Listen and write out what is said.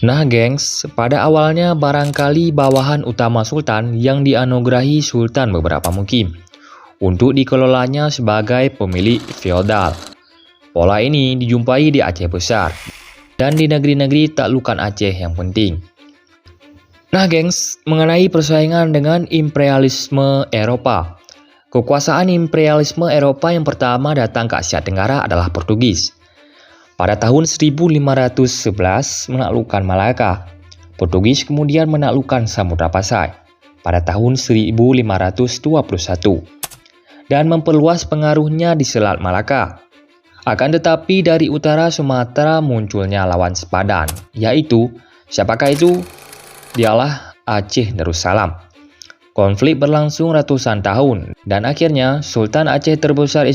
Nah gengs, pada awalnya barangkali bawahan utama sultan yang dianugerahi sultan beberapa mukim untuk dikelolanya sebagai pemilik feodal. Pola ini dijumpai di Aceh Besar dan di negeri-negeri taklukan Aceh yang penting. Nah gengs, mengenai persaingan dengan imperialisme Eropa. Kekuasaan imperialisme Eropa yang pertama datang ke Asia Tenggara adalah Portugis. Pada tahun 1511 menaklukkan Malaka. Portugis kemudian menaklukkan Samudra Pasai pada tahun 1521 dan memperluas pengaruhnya di Selat Malaka. Akan tetapi dari utara Sumatera munculnya lawan sepadan, yaitu siapakah itu? Dialah Aceh Darussalam. Konflik berlangsung ratusan tahun dan akhirnya Sultan Aceh terbesar